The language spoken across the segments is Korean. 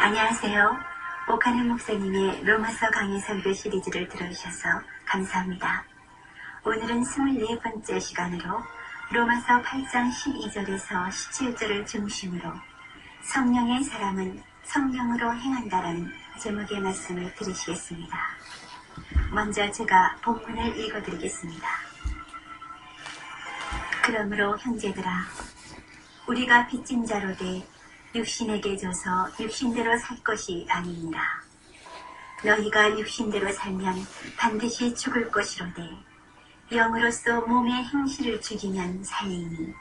안녕하세요. 오카는 목사님의 로마서 강의 설교 시리즈를 들어주셔서 감사합니다. 오늘은 24번째 시간으로 로마서 8장 12절에서 17절을 중심으로 성령의 사람은 성령으로 행한다라는 제목의 말씀을 들으시겠습니다. 먼저 제가 본문을 읽어드리겠습니다. 그러므로 형제들아, 우리가 빚진 자로 돼 육신에게 줘서 육신대로 살 것이 아니니라. 너희가 육신대로 살면 반드시 죽을 것이로되 영으로서 몸의 행실을 죽이면 살리니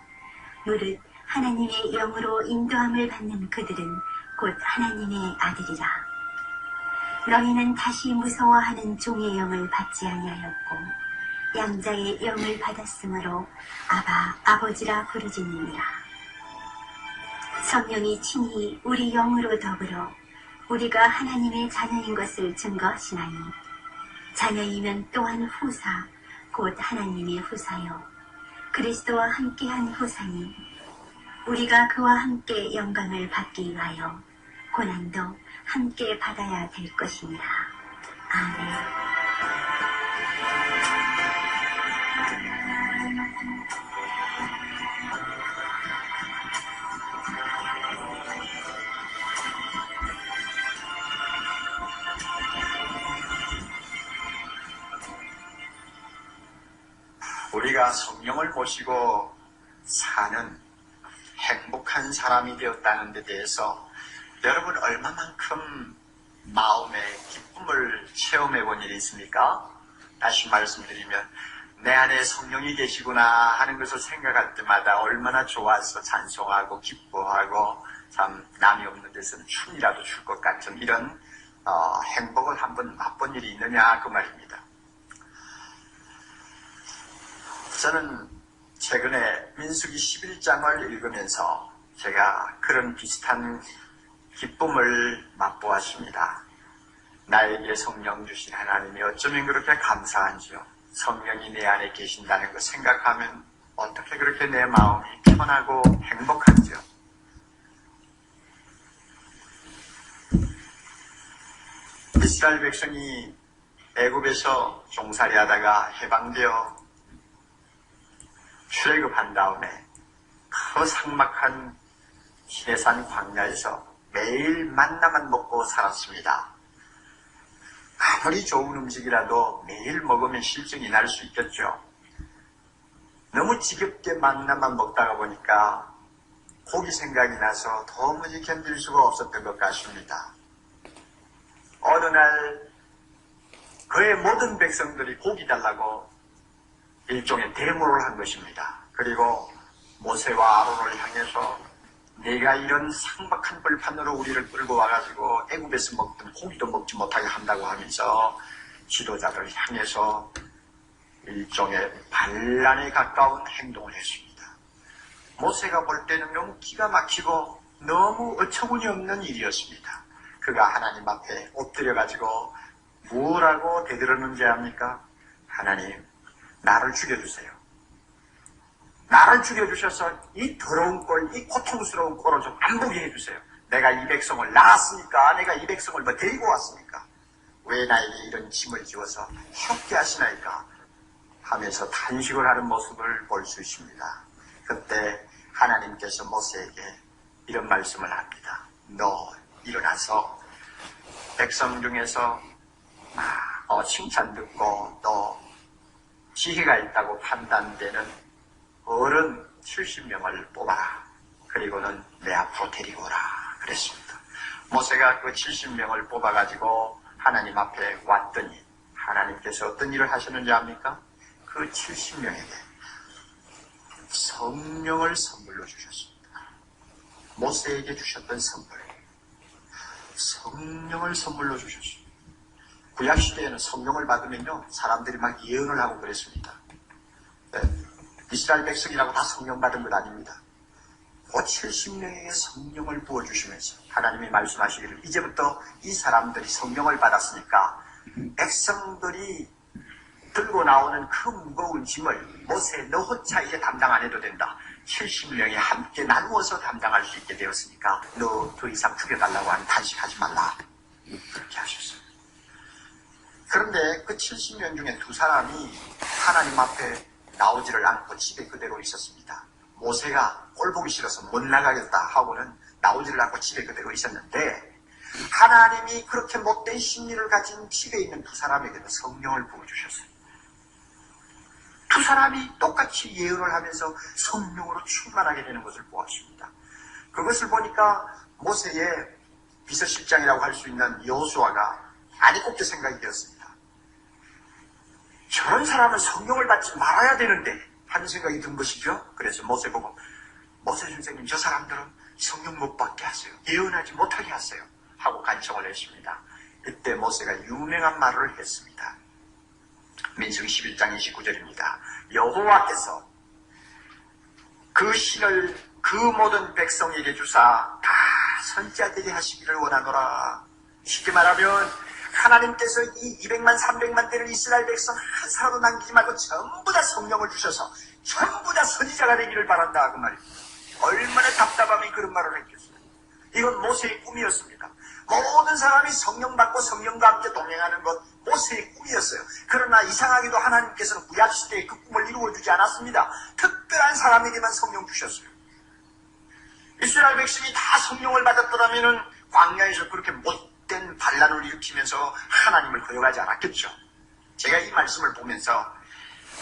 무릇 하나님의 영으로 인도함을 받는 그들은 곧 하나님의 아들이라. 너희는 다시 무서워하는 종의 영을 받지 아니하였고 양자의 영을 받았으므로 아바 아버지라 부르짖느니라. 성령이 친히 우리 영으로 더불어 우리가 하나님의 자녀인 것을 증거하시나니 자녀이면 또한 후사 곧 하나님의 후사요 그리스도와 함께한 후사니 우리가 그와 함께 영광을 받기 위하여 고난도 함께 받아야 될 것이니라. 아멘. 우리가 성령을 모시고 사는 행복한 사람이 되었다는 데 대해서 여러분 얼마만큼 마음의 기쁨을 체험해 본 일이 있습니까? 다시 말씀드리면 내 안에 성령이 계시구나 하는 것을 생각할 때마다 얼마나 좋아서 찬송하고 기뻐하고 참 남이 없는 데서는 춤이라도 출 것 같은 이런 행복을 한번 맛본 일이 있느냐 그 말입니다. 저는 최근에 민수기 11장을 읽으면서 제가 그런 비슷한 기쁨을 맛보았습니다. 나에게 성령 주신 하나님이 어쩌면 그렇게 감사한지요. 성령이 내 안에 계신다는 거 생각하면 어떻게 그렇게 내 마음이 편하고 행복한지요. 이스라엘 백성이 애굽에서 종살이 하다가 해방되어 출애굽한 다음에 그 삭막한 시내산 광야에서 매일 만나만 먹고 살았습니다. 아무리 좋은 음식이라도 매일 먹으면 실증이 날 수 있겠죠. 너무 지겹게 만나만 먹다가 보니까 고기 생각이 나서 도무지 견딜 수가 없었던 것 같습니다. 어느 날 그의 모든 백성들이 고기 달라고 일종의 데모를 한 것입니다. 그리고 모세와 아론을 향해서 네가 이런 삭막한 벌판으로 우리를 끌고 와가지고 애굽에서 먹던 고기도 먹지 못하게 한다고 하면서 지도자를 향해서 일종의 반란에 가까운 행동을 했습니다. 모세가 볼 때는 너무 기가 막히고 너무 어처구니 없는 일이었습니다. 그가 하나님 앞에 엎드려가지고 뭐라고 대들었는지 압니까? 하나님, 나를 죽여주세요. 나를 죽여주셔서 이 더러운 꼴, 이 고통스러운 꼴을 좀 안 보게 해주세요. 내가 이 백성을 낳았으니까, 내가 이 백성을 뭐 데리고 왔으니까 왜 나에게 이런 짐을 지워서 해롭게 하시나이까 하면서 탄식을 하는 모습을 볼 수 있습니다. 그때 하나님께서 모세에게 이런 말씀을 합니다. 너 일어나서 백성 중에서 칭찬 듣고 또 지혜가 있다고 판단되는 어른 70명을 뽑아라. 그리고는 내 앞으로 데리고 오라. 그랬습니다. 모세가 그 70명을 뽑아가지고 하나님 앞에 왔더니 하나님께서 어떤 일을 하셨는지 압니까? 그 70명에게 성령을 선물로 주셨습니다. 모세에게 주셨던 선물. 성령을 선물로 주셨습니다. 구약시대에는 성령을 받으면요 사람들이 막 예언을 하고 그랬습니다. 네. 이스라엘 백성이라고 다 성령 받은 것 아닙니다. 그 70명에게 성령을 부어주시면서 하나님이 말씀하시기를 이제부터 이 사람들이 성령을 받았으니까 백성들이 들고 나오는 그 무거운 짐을 모세 너 혼자 이제 담당 안 해도 된다. 70명이 함께 나누어서 담당할 수 있게 되었으니까 너 더 이상 죽여달라고 하는 단식하지 말라. 그렇게 하셨어요. 그런데 그 70명 중에 두 사람이 하나님 앞에 나오지를 않고 집에 그대로 있었습니다. 모세가 꼴 보기 싫어서 못 나가겠다 하고는 나오지를 않고 집에 그대로 있었는데 하나님이 그렇게 못된 심리를 가진 집에 있는 두 사람에게도 성령을 부어주셨어요. 두 사람이 똑같이 예언을 하면서 성령으로 충만하게 되는 것을 보았습니다. 그것을 보니까 모세의 비서실장이라고 할 수 있는 여호수아가 아니 꼽게 생각이 되었습니다. 저런 사람은 성령을 받지 말아야 되는데 하는 생각이 든 것이죠. 그래서 모세 보고 모세 선생님 저 사람들은 성령 못 받게 하세요. 예언하지 못하게 하세요. 하고 간청을 했습니다. 이때 모세가 유명한 말을 했습니다. 민수기 11장 29절입니다. 여호와께서 그 신을 그 모든 백성에게 주사 다 선지자되게 하시기를 원하노라. 쉽게 말하면 하나님께서 이 200만 300만 되는 이스라엘 백성 한 사람도 남기지 말고 전부 다 성령을 주셔서 전부 다 선지자가 되기를 바란다 그 말입니다. 얼마나 답답함이 그런 말을 했겠어요. 이건 모세의 꿈이었습니다. 모든 사람이 성령 받고 성령과 함께 동행하는 것 모세의 꿈이었어요. 그러나 이상하게도 하나님께서는 구약시대에 그 꿈을 이루어주지 않았습니다. 특별한 사람에게만 성령 주셨어요. 이스라엘 백성이 다 성령을 받았더라면 광야에서 그렇게 못된 반란을 일으키면서 하나님을 거역하지 않았겠죠. 제가 이 말씀을 보면서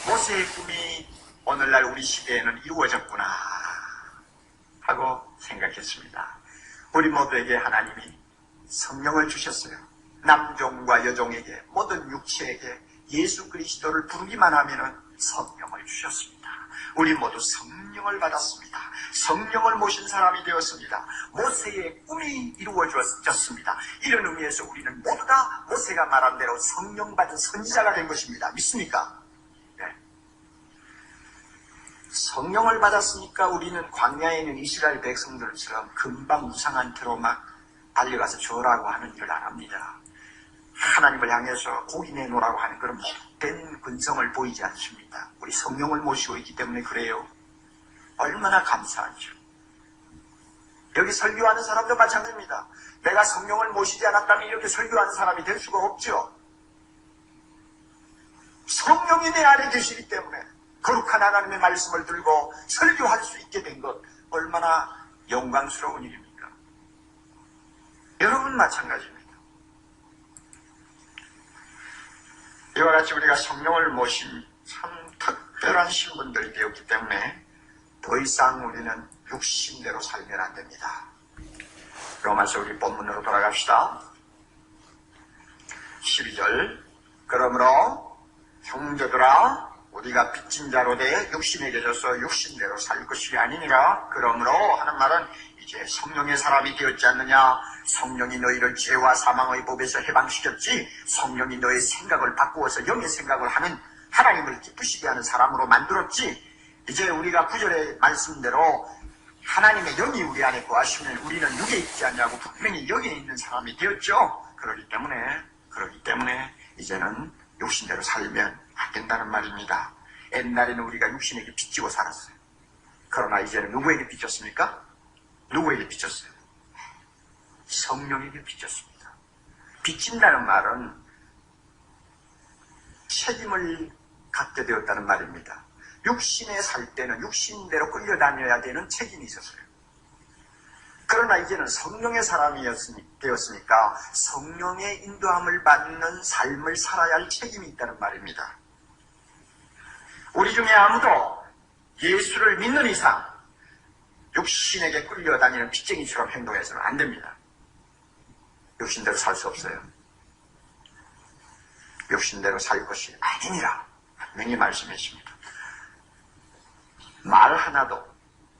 모세의 꿈이 오늘날 우리 시대에는 이루어졌구나 하고 생각했습니다. 우리 모두에게 하나님이 성령을 주셨어요. 남종과 여종에게 모든 육체에게 예수 그리스도를 부르기만 하면 성령을 주셨습니다. 우리 모두 성령을 받았습니다. 성령을 모신 사람이 되었습니다. 모세의 꿈이 이루어졌습니다. 이런 의미에서 우리는 모두 다 모세가 말한 대로 성령 받은 선지자가 된 것입니다. 믿습니까? 네. 성령을 받았으니까 우리는 광야에 있는 이스라엘 백성들처럼 금방 무상한 틀로 막 달려가서 줘라고 하는 일을 안 합니다. 하나님을 향해서 고기 내놓으라고 하는 그런 못된 근성을 보이지 않습니다. 우리 성령을 모시고 있기 때문에 그래요. 얼마나 감사하죠. 여기 설교하는 사람도 마찬가지입니다. 내가 성령을 모시지 않았다면 이렇게 설교하는 사람이 될 수가 없죠. 성령이 내 안에 계시기 때문에 거룩한 하나님의 말씀을 들고 설교할 수 있게 된 것 얼마나 영광스러운 일입니다. 여러분 마찬가지입니다. 이와 같이 우리가 성령을 모신 참 특별한 신분들이 되었기 때문에 더 이상 우리는 육신대로 살면 안 됩니다. 로마서 우리 본문으로 돌아갑시다. 12절 그러므로 형제들아 우리가 빚진 자로 돼 육신에게 져서 육신대로 살 것이 아니니라. 그러므로 하는 말은 이제 성령의 사람이 되었지 않느냐. 성령이 너희를 죄와 사망의 법에서 해방시켰지. 성령이 너의 생각을 바꾸어서 영의 생각을 하는 하나님을 기쁘시게 하는 사람으로 만들었지. 이제 우리가 9절의 말씀대로 하나님의 영이 우리 안에 거하시면 우리는 육에 있지 않냐고 분명히 영에 있는 사람이 되었죠. 그렇기 때문에 이제는 육신대로 살면 안 된다는 말입니다. 옛날에는 우리가 육신에게 빚지고 살았어요. 그러나 이제는 누구에게 빚졌습니까? 누구에게 빚졌어요? 성령에게 빚졌습니다. 빚진다는 말은 책임을 갖게 되었다는 말입니다. 육신에 살 때는 육신대로 끌려다녀야 되는 책임이 있었어요. 그러나 이제는 성령의 사람이 되었으니까 성령의 인도함을 받는 삶을 살아야 할 책임이 있다는 말입니다. 우리 중에 아무도 예수를 믿는 이상 육신에게 끌려다니는 빚쟁이처럼 행동해서는 안 됩니다. 육신대로 살 수 없어요. 육신대로 살 것이 아니니라 분명히 말씀했습니다. 말 하나도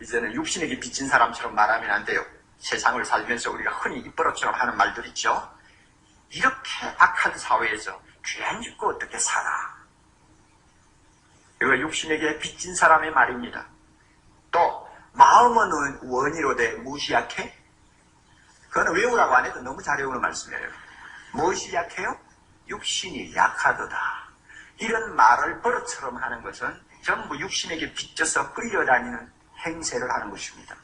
이제는 육신에게 빚진 사람처럼 말하면 안 돼요. 세상을 살면서 우리가 흔히 입버릇처럼 하는 말들 있죠. 이렇게 악한 사회에서 죄 안 짓고 어떻게 살아? 이거 육신에게 빚진 사람의 말입니다. 또 마음은 원이로 돼 무엇이 약해? 그거는 외우라고 안 해도 너무 잘 외우는 말씀이에요. 무엇이 약해요? 육신이 약하도다. 이런 말을 버릇처럼 하는 것은 전부 육신에게 빚져서 끌려다니는 행세를 하는 것입니다.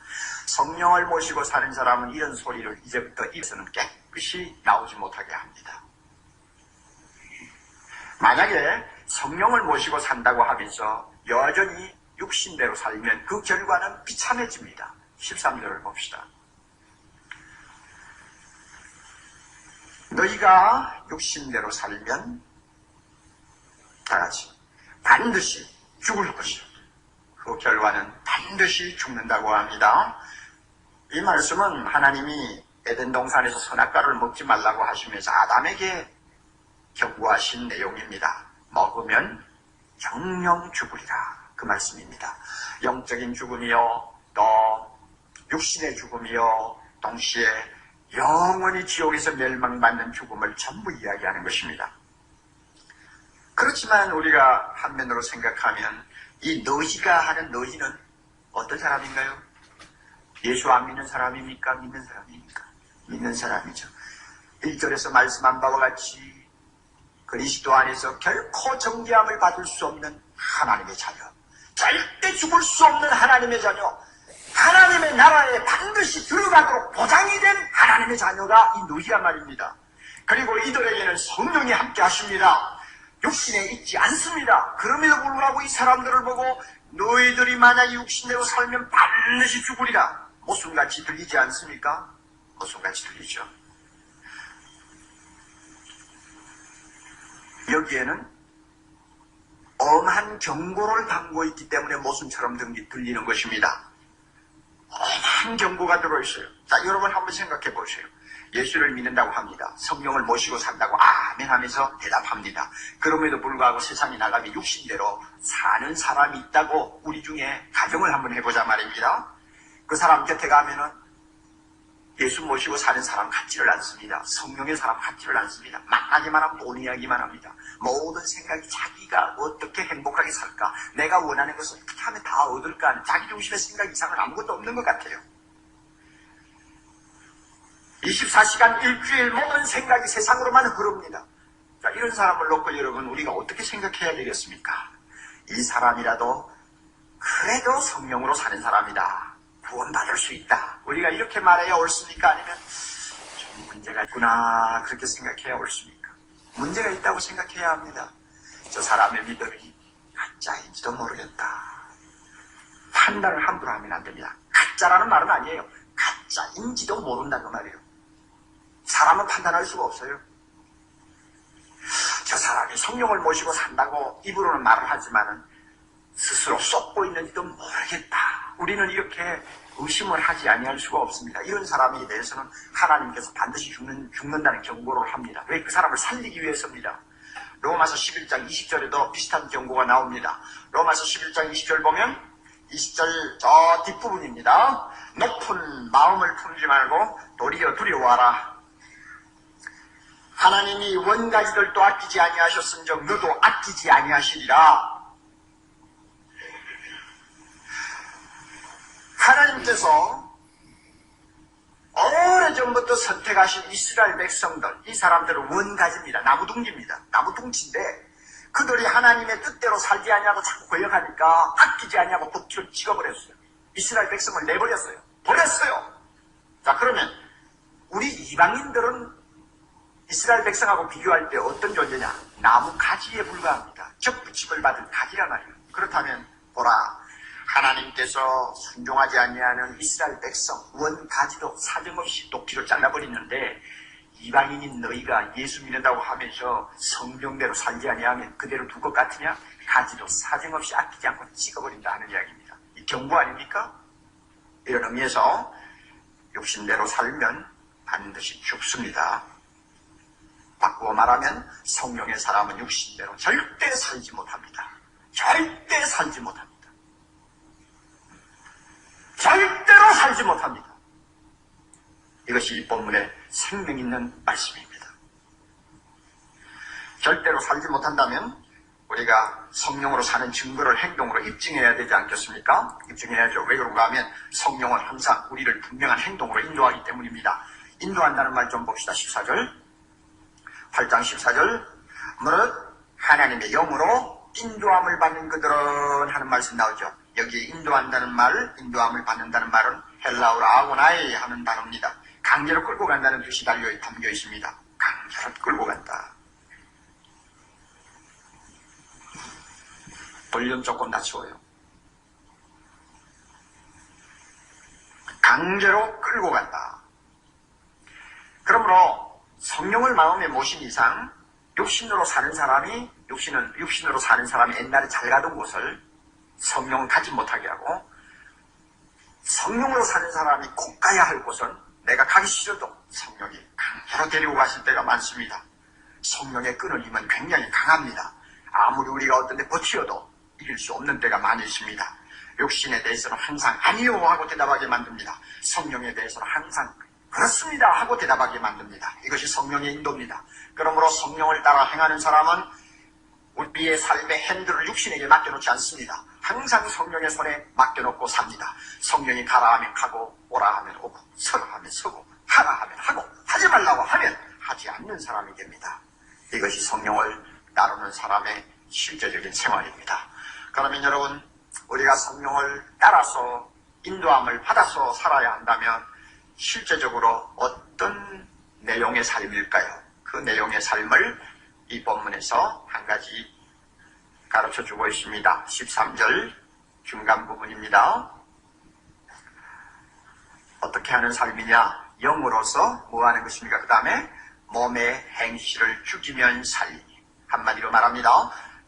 성령을 모시고 사는 사람은 이런 소리를 이제부터 입에서는 깨끗이 나오지 못하게 합니다. 만약에 성령을 모시고 산다고 하면서 여전히 육신대로 살면 그 결과는 비참해집니다. 13절을 봅시다. 너희가 육신대로 살면 다같이 반드시 죽을 것이요. 그 결과는 반드시 죽는다고 합니다. 이 말씀은 하나님이 에덴 동산에서 선악과를 먹지 말라고 하시면서 아담에게 경고하신 내용입니다. 먹으면 영영 죽으리라. 그 말씀입니다. 영적인 죽음이요, 또 육신의 죽음이요, 동시에 영원히 지옥에서 멸망받는 죽음을 전부 이야기하는 것입니다. 그렇지만 우리가 한면으로 생각하면 이 너희가 하는 너희는 어떤 사람인가요? 예수 안 믿는 사람입니까? 믿는 사람입니까? 믿는 사람이죠. 1절에서 말씀한 바와 같이 그리스도 안에서 결코 정죄함을 받을 수 없는 하나님의 자녀, 절대 죽을 수 없는 하나님의 자녀, 하나님의 나라에 반드시 들어가도록 보장이 된 하나님의 자녀가 이 너희야 말입니다. 그리고 이들에게는 성령이 함께 하십니다. 육신에 있지 않습니다. 그럼에도 불구하고 이 사람들을 보고 너희들이 만약 육신대로 살면 반드시 죽으리라. 모순같이 들리지 않습니까? 모순같이 들리죠. 여기에는 엄한 경고를 담고 있기 때문에 모순처럼 들리는 것입니다. 엄한 경고가 들어있어요. 자, 여러분 한번 생각해 보세요. 예수를 믿는다고 합니다. 성령을 모시고 산다고 아멘 하면서 대답합니다. 그럼에도 불구하고 세상에 나가면 육신대로 사는 사람이 있다고 우리 중에 가정을 한번 해보자 말입니다. 그 사람 곁에 가면은 예수 모시고 사는 사람 같지를 않습니다. 성령의 사람 같지를 않습니다. 만나기만 하면 돈 이야기만 합니다. 모든 생각이 자기가 어떻게 행복하게 살까, 내가 원하는 것을 어떻게 하면 다 얻을까 하는 자기 중심의 생각 이상은 아무것도 없는 것 같아요. 24시간 일주일 모든 생각이 세상으로만 흐릅니다. 자, 이런 사람을 놓고 여러분 우리가 어떻게 생각해야 되겠습니까? 이 사람이라도 그래도 성령으로 사는 사람이다. 구원받을 수 있다. 우리가 이렇게 말해야 옳습니까? 아니면 좀 문제가 있구나 그렇게 생각해야 옳습니까? 문제가 있다고 생각해야 합니다. 저 사람의 믿음이 가짜인지도 모르겠다. 판단을 함부로 하면 안 됩니다. 가짜라는 말은 아니에요. 가짜인지도 모른다는 말이에요. 사람은 판단할 수가 없어요. 저 사람이 성령을 모시고 산다고 입으로는 말을 하지만은 스스로 쏟고 있는지도 모르겠다. 우리는 이렇게 의심을 하지 아니할 수가 없습니다. 이런 사람에 대해서는 하나님께서 반드시 죽는다는 경고를 합니다. 왜? 그 사람을 살리기 위해서입니다. 로마서 11장 20절에도 비슷한 경고가 나옵니다. 로마서 11장 20절 보면 20절 저 뒷부분입니다. 높은 마음을 품지 말고 도리어 두려워하라. 하나님이 원가지들도 아끼지 아니하셨은즉 너도 아끼지 아니하시리라. 하나님께서 오래전부터 선택하신 이스라엘 백성들, 이 사람들은 원가지입니다. 나무둥지입니다. 나무둥지인데 그들이 하나님의 뜻대로 살지 아니하고 자꾸 거역하니까 아끼지 아니하고 도끼로 찍어버렸어요. 이스라엘 백성을 내버렸어요. 버렸어요. 자, 그러면 우리 이방인들은 이스라엘 백성하고 비교할 때 어떤 존재냐? 나무 가지에 불과합니다. 접붙임을 받은 가지란 말이에요. 그렇다면 보라, 하나님께서 순종하지 아니하는 이스라엘 백성 원가지도 사정없이 도끼로 잘라버리는데 이방인인 너희가 예수 믿는다고 하면서 성령대로 살지 아니하면 그대로 둘 것 같으냐? 가지도 사정없이 아끼지 않고 찍어버린다 하는 이야기입니다. 이 경고 아닙니까? 이런 의미에서 육신대로 살면 반드시 죽습니다. 바꾸어 말하면 성령의 사람은 육신대로 절대 살지 못합니다. 절대 살지 못합니다. 절대로 살지 못합니다. 이것이 이 본문의 생명 있는 말씀입니다. 절대로 살지 못한다면 우리가 성령으로 사는 증거를 행동으로 입증해야 되지 않겠습니까? 입증해야죠. 왜 그런가 하면 성령은 항상 우리를 분명한 행동으로 인도하기 때문입니다. 인도한다는 말 좀 봅시다. 14절 8장 14절 무릇 하나님의 영으로 인도함을 받는 그들은 하는 말씀 나오죠. 여기 인도한다는 말, 인도함을 받는다는 말은 헬라어로 아고나이 하는 단어입니다. 강제로 끌고 간다는 뜻이 담겨 있습니다. 강제로 끌고 간다. 볼륨 조금 낮추어요. 강제로 끌고 간다. 그러므로 성령을 마음에 모신 이상 육신으로 사는 사람이 옛날에 잘 가던 곳을 성령을 가지 못하게 하고, 성령으로 사는 사람이 꼭 가야 할 곳은 내가 가기 싫어도 성령이 강제로 데리고 가실 때가 많습니다. 성령의 끈을 이면 굉장히 강합니다. 아무리 우리가 어떤 데 버티어도 이길 수 없는 때가 많이 있습니다. 육신에 대해서는 항상 아니요 하고 대답하게 만듭니다. 성령에 대해서는 항상 그렇습니다 하고 대답하게 만듭니다. 이것이 성령의 인도입니다. 그러므로 성령을 따라 행하는 사람은 우리의 삶의 핸들을 육신에게 맡겨놓지 않습니다. 항상 성령의 손에 맡겨놓고 삽니다. 성령이 가라 하면 가고, 오라 하면 오고, 서라 하면 서고, 하라 하면 하고, 하지 말라고 하면 하지 않는 사람이 됩니다. 이것이 성령을 따르는 사람의 실제적인 생활입니다. 그러면 여러분, 우리가 성령을 따라서 인도함을 받아서 살아야 한다면 실제적으로 어떤 내용의 삶일까요? 그 내용의 삶을 이 본문에서 한 가지 가르쳐주고 있습니다. 13절 중간 부분입니다. 어떻게 하는 삶이냐? 영으로서 뭐 하는 것입니까? 그 다음에 몸의 행실을 죽이면 살리니. 한마디로 말합니다.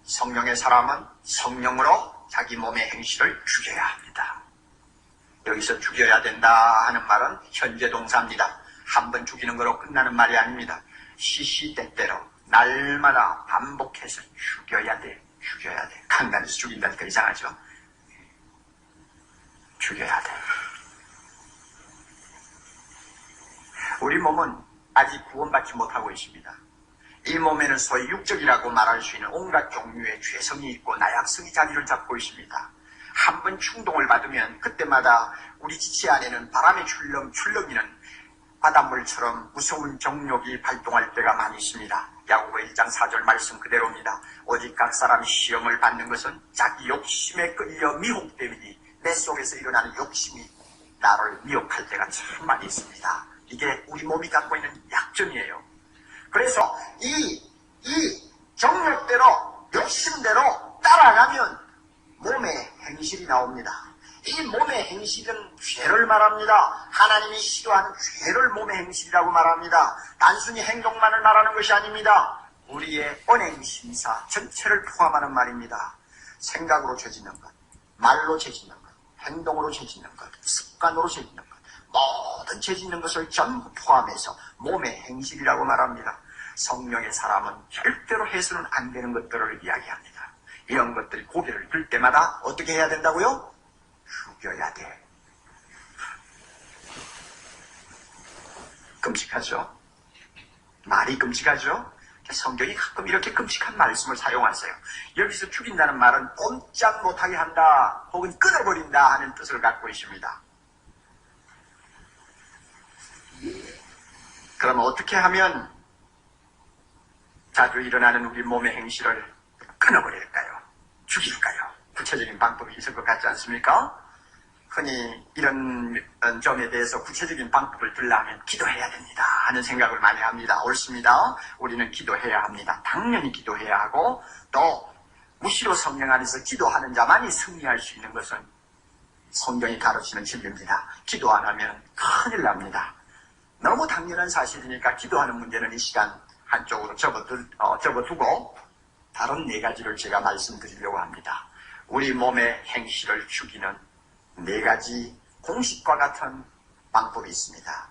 성령의 사람은 성령으로 자기 몸의 행실을 죽여야 합니다. 여기서 죽여야 된다 하는 말은 현재 동사입니다. 한 번 죽이는 거로 끝나는 말이 아닙니다. 시시때때로 날마다 반복해서 죽여야 돼. 죽여야 돼. 강단에서 죽인다니까 이상하죠? 죽여야 돼. 우리 몸은 아직 구원받지 못하고 있습니다. 이 몸에는 소위 육적이라고 말할 수 있는 온갖 종류의 죄성이 있고 나약성이 자리를 잡고 있습니다. 한 번 충동을 받으면 그때마다 우리 지체 안에는 바람에 출렁이는 바닷물처럼 무서운 정욕이 발동할 때가 많이 있습니다. 야고보 1장 4절 말씀 그대로입니다. 오직 각 사람이 시험을 받는 것은 자기 욕심에 끌려 미혹됨이니 내 속에서 일어나는 욕심이 나를 미혹할 때가 참 많이 있습니다. 이게 우리 몸이 갖고 있는 약점이에요. 그래서 이 정욕대로 욕심대로 따라가면 몸의 행실이 나옵니다. 이 몸의 행실은 죄를 말합니다. 하나님이 싫어하는 죄를 몸의 행실이라고 말합니다. 단순히 행동만을 말하는 것이 아닙니다. 우리의 언행심사 전체를 포함하는 말입니다. 생각으로 죄짓는 것, 말로 죄짓는 것, 행동으로 죄짓는 것, 습관으로 죄짓는 것, 모든 죄짓는 것을 전부 포함해서 몸의 행실이라고 말합니다. 성령의 사람은 절대로 해서는 안 되는 것들을 이야기합니다. 이런 것들이 고개를 들 때마다 어떻게 해야 된다고요? 죽여야 돼. 끔찍하죠? 말이 끔찍하죠? 성경이 가끔 이렇게 끔찍한 말씀을 사용하세요. 여기서 죽인다는 말은 꼼짝 못하게 한다 혹은 끊어버린다 하는 뜻을 갖고 있습니다. 그럼 어떻게 하면 자주 일어나는 우리 몸의 행실을 끊어버릴까요? 죽일까요? 구체적인 방법이 있을 것 같지 않습니까? 흔히 이런 점에 대해서 구체적인 방법을 들려면 기도해야 됩니다 하는 생각을 많이 합니다. 옳습니다. 우리는 기도해야 합니다. 당연히 기도해야 하고, 또 무시로 성령 안에서 기도하는 자만이 승리할 수 있는 것은 성경이 가르치는 진리입니다. 기도 안 하면 큰일 납니다. 너무 당연한 사실이니까 기도하는 문제는 이 시간 한쪽으로 접어두고 다른 네 가지를 제가 말씀드리려고 합니다. 우리 몸의 행실을 죽이는 네 가지 공식과 같은 방법이 있습니다.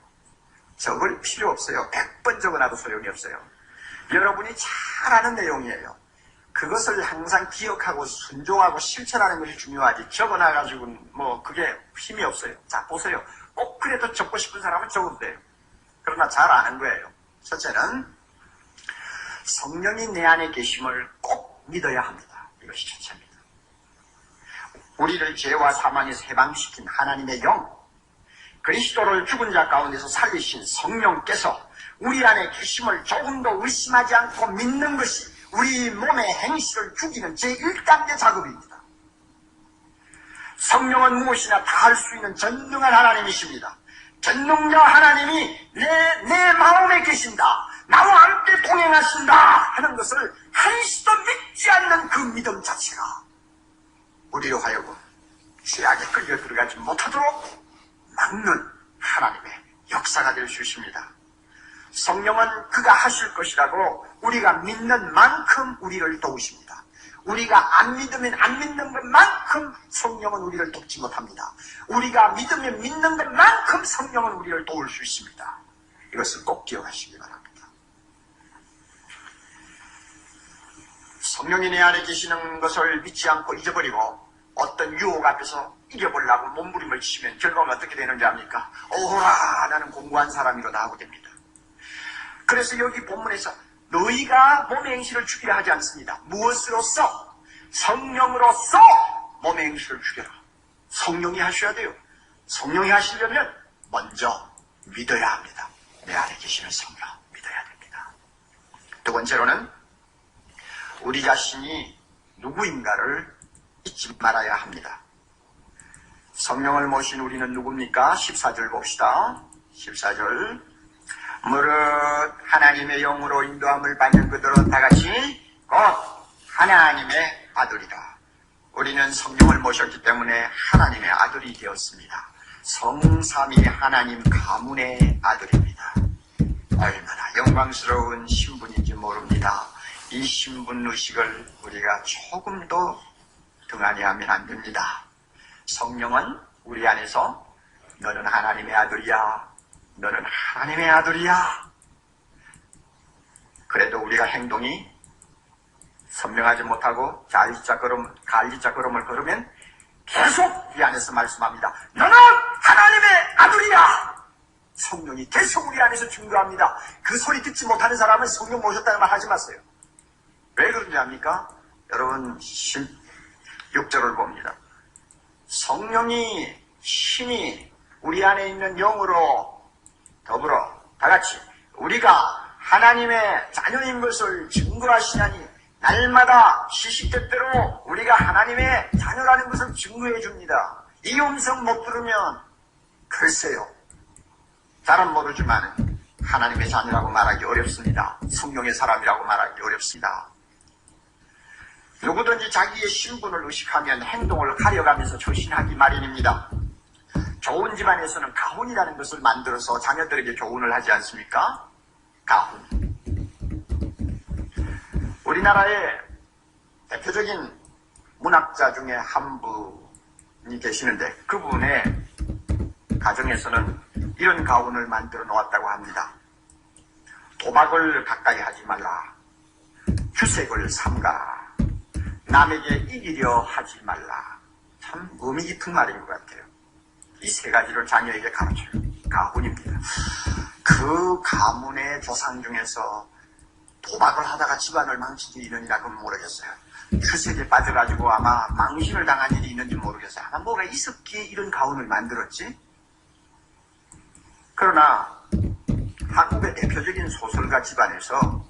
적을 필요 없어요. 100번 적어놔도 소용이 없어요. 여러분이 잘 아는 내용이에요. 그것을 항상 기억하고 순종하고 실천하는 것이 중요하지, 적어놔가지고 그게 힘이 없어요. 자, 보세요. 꼭 그래도 적고 싶은 사람은 적어도 돼요. 그러나 잘 아는 거예요. 첫째는 성령이 내 안에 계심을 꼭 믿어야 합니다. 이것이 첫째입니다. 우리를 죄와 사망에서 해방시킨 하나님의 영, 그리스도를 죽은 자 가운데서 살리신 성령께서 우리 안에 계심을 조금도 의심하지 않고 믿는 것이 우리 몸의 행실을 죽이는 제1단계 작업입니다. 성령은 무엇이나 다 할 수 있는 전능한 하나님이십니다. 전능자 하나님이 내 마음에 계신다, 나와 함께 동행하신다 하는 것을 한시도 믿지 않는 그 믿음 자체가 우리로 하여금 죄악에 끌려 들어가지 못하도록 막는 하나님의 역사가 될 수 있습니다. 성령은 그가 하실 것이라고 우리가 믿는 만큼 우리를 도우십니다. 우리가 안 믿으면 안 믿는 것만큼 성령은 우리를 돕지 못합니다. 우리가 믿으면 믿는 것만큼 성령은 우리를 도울 수 있습니다. 이것을 꼭 기억하시기 바랍니다. 성령이 내 안에 계시는 것을 믿지 않고 잊어버리고 어떤 유혹 앞에서 이겨보려고 몸부림을 치면 결과가 어떻게 되는지 압니까? 오호라, 나는 공부한 사람이로 나오게 됩니다. 그래서 여기 본문에서 너희가 몸의 행실을 죽이라 하지 않습니다. 무엇으로써? 성령으로서 몸의 행실을 죽여라. 성령이 하셔야 돼요. 성령이 하시려면 먼저 믿어야 합니다. 내 안에 계시는 성령 믿어야 됩니다. 두 번째로는 우리 자신이 누구인가를 잊지 말아야 합니다. 성령을 모신 우리는 누굽니까? 14절 봅시다. 14절. 무릇 하나님의 영으로 인도함을 받는 그들은 다같이 곧 하나님의 아들이다. 우리는 성령을 모셨기 때문에 하나님의 아들이 되었습니다. 성삼위 하나님 가문의 아들입니다. 얼마나 영광스러운 신분인지 모릅니다. 이 신분 의식을 우리가 조금도 등한히 하면 안 됩니다. 성령은 우리 안에서 너는 하나님의 아들이야, 너는 하나님의 아들이야. 그래도 우리가 행동이 선명하지 못하고 갈리자 걸음을 걸으면 계속 이 안에서 말씀합니다. 너는 하나님의 아들이야. 성령이 계속 우리 안에서 증거합니다. 그 소리 듣지 못하는 사람은 성령 모셨다는 말 하지 마세요. 왜 그런지 압니까? 여러분 16절을 봅니다. 성령이 신이 우리 안에 있는 영으로 더불어 다같이 우리가 하나님의 자녀인 것을 증거하시나니 날마다 시시때때로 우리가 하나님의 자녀라는 것을 증거해 줍니다. 이 음성 못 들으면 글쎄요, 잘은 모르지만 하나님의 자녀라고 말하기 어렵습니다. 성령의 사람이라고 말하기 어렵습니다. 누구든지 자기의 신분을 의식하면 행동을 가려가면서 조신하기 마련입니다. 좋은 집안에서는 가훈이라는 것을 만들어서 자녀들에게 교훈을 하지 않습니까? 가훈. 우리나라의 대표적인 문학자 중에 한 분이 계시는데 그분의 가정에서는 이런 가훈을 만들어 놓았다고 합니다. 도박을 가까이 하지 말라. 주색을 삼가라. 남에게 이기려 하지 말라. 참 의미 깊은 말인 것 같아요. 이 세 가지를 자녀에게 가르쳐요. 가훈입니다. 그 가문의 조상 중에서 도박을 하다가 집안을 망친 일이 있느니라 그건 모르겠어요. 주색에 빠져가지고 아마 망신을 당한 일이 있는지 모르겠어요. 아마 뭐가 있었기에 이런 가훈을 만들었지. 그러나 한국의 대표적인 소설가 집안에서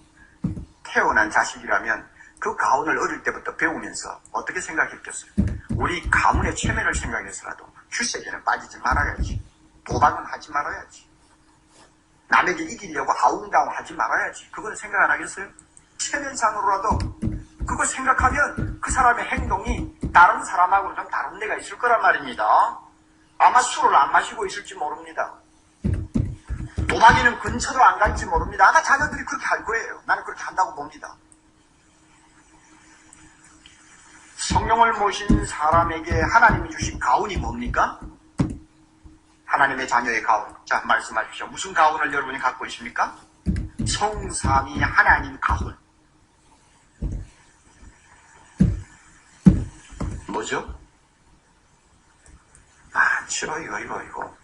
태어난 자식이라면 그 가훈을 어릴 때부터 배우면서 어떻게 생각했겠어요? 우리 가문의 체면을 생각해서라도 주색에는 빠지지 말아야지. 도박은 하지 말아야지. 남에게 이기려고 아웅다웅 하지 말아야지. 그건 생각 안 하겠어요? 체면상으로라도 그거 생각하면 그 사람의 행동이 다른 사람하고는 좀 다른 데가 있을 거란 말입니다. 아마 술을 안 마시고 있을지 모릅니다. 도박이는 근처도 안 갈지 모릅니다. 아마 자녀들이 그렇게 할 거예요. 나는 그렇게 한다고 봅니다. 성령을 모신 사람에게 하나님이 주신 가훈이 뭡니까? 하나님의 자녀의 가훈. 자, 말씀하십시오. 무슨 가훈을 여러분이 갖고 있습니까? 성삼위 하나님 가훈. 뭐죠? 많죠, 이거.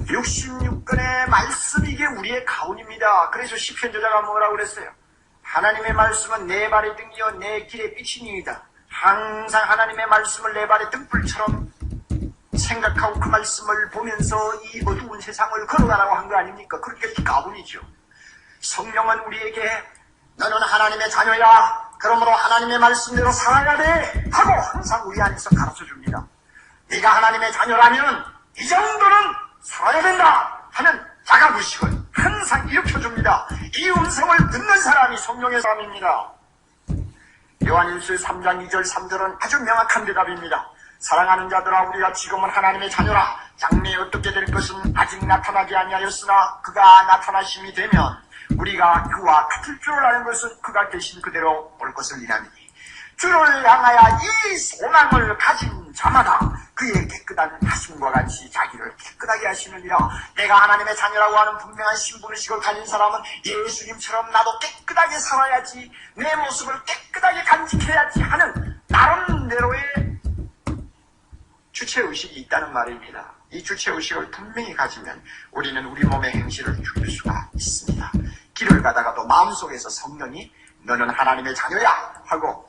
66권의 말씀, 이게 우리의 가훈입니다. 그래서 시편 저자가 뭐라고 그랬어요? 하나님의 말씀은 내 발의 등이요 내 길의 빛이니이다. 항상 하나님의 말씀을 내 발의 등불처럼 생각하고 그 말씀을 보면서 이 어두운 세상을 걸어가라고 한 거 아닙니까? 그렇게 가훈이죠. 성령은 우리에게 너는 하나님의 자녀야. 그러므로 하나님의 말씀대로 살아야 돼. 하고 항상 우리 안에서 가르쳐줍니다. 네가 하나님의 자녀라면 이 정도는 살아야 된다 하는 자각의식을 항상 일으켜줍니다. 이 음성을 듣는 사람이 성령의 사람입니다. 요한일서 3장 2절 3절은 아주 명확한 대답입니다. 사랑하는 자들아, 우리가 지금은 하나님의 자녀라. 장래에 어떻게 될 것은 아직 나타나지 아니하였으나 그가 나타나심이 되면 우리가 그와 같을 줄 아는 것은 그가 계신 그대로 올 것을 이라니. 주를 향하여 이 소망을 가진 자마다 그의 깨끗한 하심과 같이 자기를 깨끗하게 하시느니라. 내가 하나님의 자녀라고 하는 분명한 신분의식을 가진 사람은 예수님처럼 나도 깨끗하게 살아야지, 내 모습을 깨끗하게 간직해야지 하는 나름대로의 주체의식이 있다는 말입니다. 이 주체의식을 분명히 가지면 우리는 우리 몸의 행실을 죽일 수가 있습니다. 길을 가다가도 마음속에서 성령이 너는 하나님의 자녀야 하고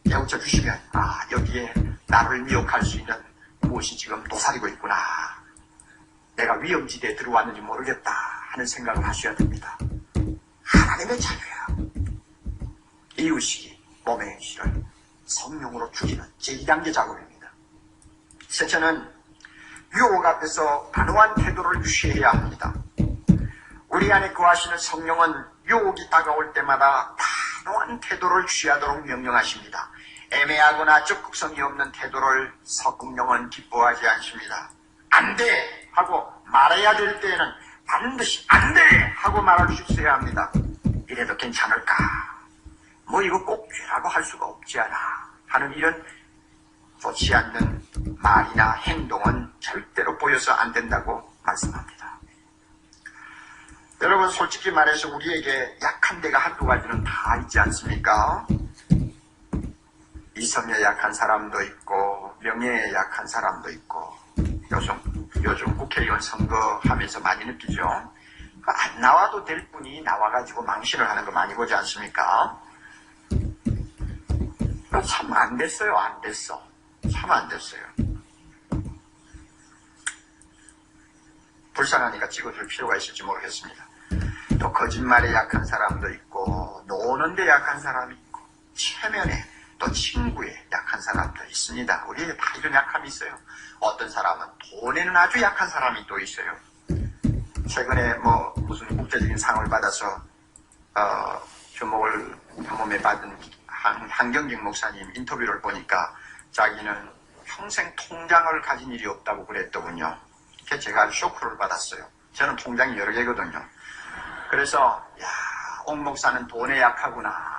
깨우쳐 주시면 여기에 나를 미혹할 수 있는 무엇이 지금 도사리고 있구나. 내가 위험지대에 들어왔는지 모르겠다 하는 생각을 하셔야 됩니다. 하나님의 자녀야. 이 의식이 몸의 행실을 성령으로 죽이는 제2단계 작업입니다. 셋째는 유혹 앞에서 단호한 태도를 취해야 합니다. 우리 안에 거하시는 성령은 유혹이 다가올 때마다 단호한 태도를 취하도록 명령하십니다. 애매하거나 적극성이 없는 태도를 성령은 기뻐하지 않습니다. 안 돼! 하고 말해야 될 때에는 반드시 안 돼! 하고 말할 수 있어야 합니다. 이래도 괜찮을까? 뭐 이거 꼭 죄라고 할 수가 없지 않아? 하는 이런 좋지 않는 말이나 행동은 절대로 보여서 안 된다고 말씀합니다. 여러분, 솔직히 말해서 우리에게 약한 데가 한두 가지는 다 있지 않습니까? 이성에 약한 사람도 있고 명예에 약한 사람도 있고 요즘 국회의원 선거하면서 많이 느끼죠. 안 나와도 될 분이 나와가지고 망신을 하는 거 많이 보지 않습니까? 참 안 됐어요. 안 됐어. 참 안 됐어요. 불쌍하니까 찍어줄 필요가 있을지 모르겠습니다. 또 거짓말에 약한 사람도 있고 노는 데 약한 사람이 있고 체면에 또 친구에 약한 사람도 있습니다. 우리에게 다 이런 약함이 있어요. 어떤 사람은 돈에는 아주 약한 사람이 또 있어요. 최근에 무슨 국제적인 상을 받아서 주목을 한 몸에 받은 한경직 목사님 인터뷰를 보니까 자기는 평생 통장을 가진 일이 없다고 그랬더군요. 그래서 제가 아주 쇼크를 받았어요. 저는 통장이 여러 개거든요. 그래서 옥 목사는 돈에 약하구나.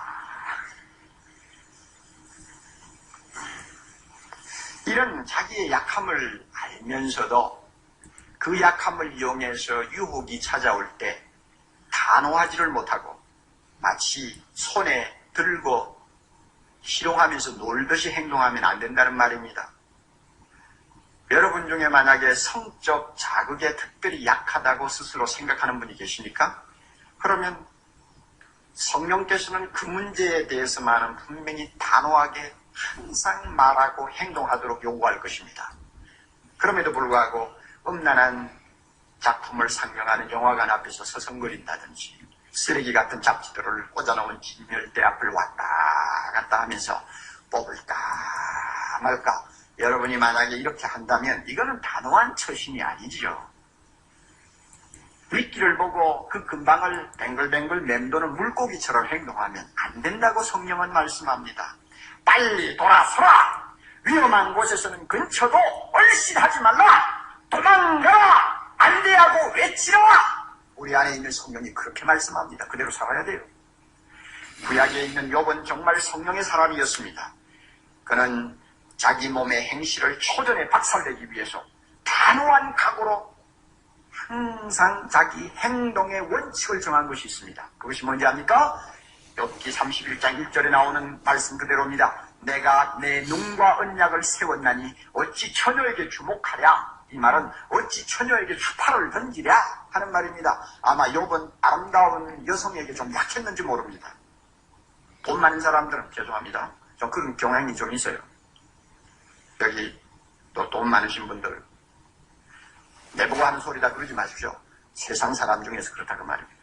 이런 자기의 약함을 알면서도 그 약함을 이용해서 유혹이 찾아올 때 단호하지를 못하고 마치 손에 들고 희롱하면서 놀듯이 행동하면 안 된다는 말입니다. 여러분 중에 만약에 성적 자극에 특별히 약하다고 스스로 생각하는 분이 계십니까? 그러면 성령께서는 그 문제에 대해서만은 분명히 단호하게 항상 말하고 행동하도록 요구할 것입니다. 그럼에도 불구하고 음란한 작품을 상영하는 영화관 앞에서 서성거린다든지 쓰레기 같은 잡지들을 꽂아놓은 진열대 앞을 왔다 갔다 하면서 뽑을까 말까. 여러분이 만약에 이렇게 한다면 이거는 단호한 처신이 아니지요. 미끼를 보고 그 근방을 뱅글뱅글 맴도는 물고기처럼 행동하면 안 된다고 성령은 말씀합니다. 빨리 돌아서라! 위험한 곳에서는 근처도 얼씬하지 말라! 도망가라! 안 돼 하고 외치라! 우리 안에 있는 성령이 그렇게 말씀합니다. 그대로 살아야 돼요. 구약에 있는 욥은 정말 성령의 사람이었습니다. 그는 자기 몸의 행실을 초전에 박살내기 위해서 단호한 각오로 항상 자기 행동의 원칙을 정한 것이 있습니다. 그것이 뭔지 압니까? 욥기 31장 1절에 나오는 말씀 그대로입니다. 내가 내 눈과 언약을 세웠나니 어찌 처녀에게 주목하랴. 이 말은 어찌 처녀에게 수파를 던지랴 하는 말입니다. 아마 욥은 아름다운 여성에게 좀 약했는지 모릅니다. 돈 많은 사람들은 죄송합니다. 좀 그런 경향이 좀 있어요. 여기 또 돈 많으신 분들 내보고 하는 소리다 그러지 마십시오. 세상 사람 중에서 그렇다고 말입니다.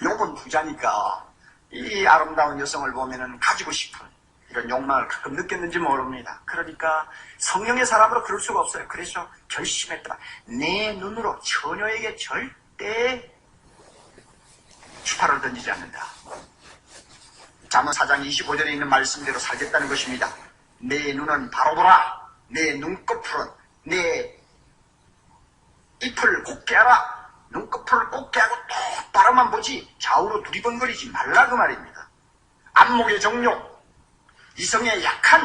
욥은 부자니까 이 아름다운 여성을 보면은 가지고 싶은 이런 욕망을 가끔 느꼈는지 모릅니다. 그러니까 성령의 사람으로 그럴 수가 없어요. 그래서 결심했더라. 내 눈으로 처녀에게 절대 추파를 던지지 않는다. 잠언 4장 25절에 있는 말씀대로 살겠다는 것입니다. 내 눈은 바로 보라. 내 눈꺼풀은 내 잎을 곱게 하라. 눈꺼풀을 곱게 하고 똑바로만 보지 좌우로 두리번거리지 말라 그 말입니다. 안목의 정욕, 이성의 약한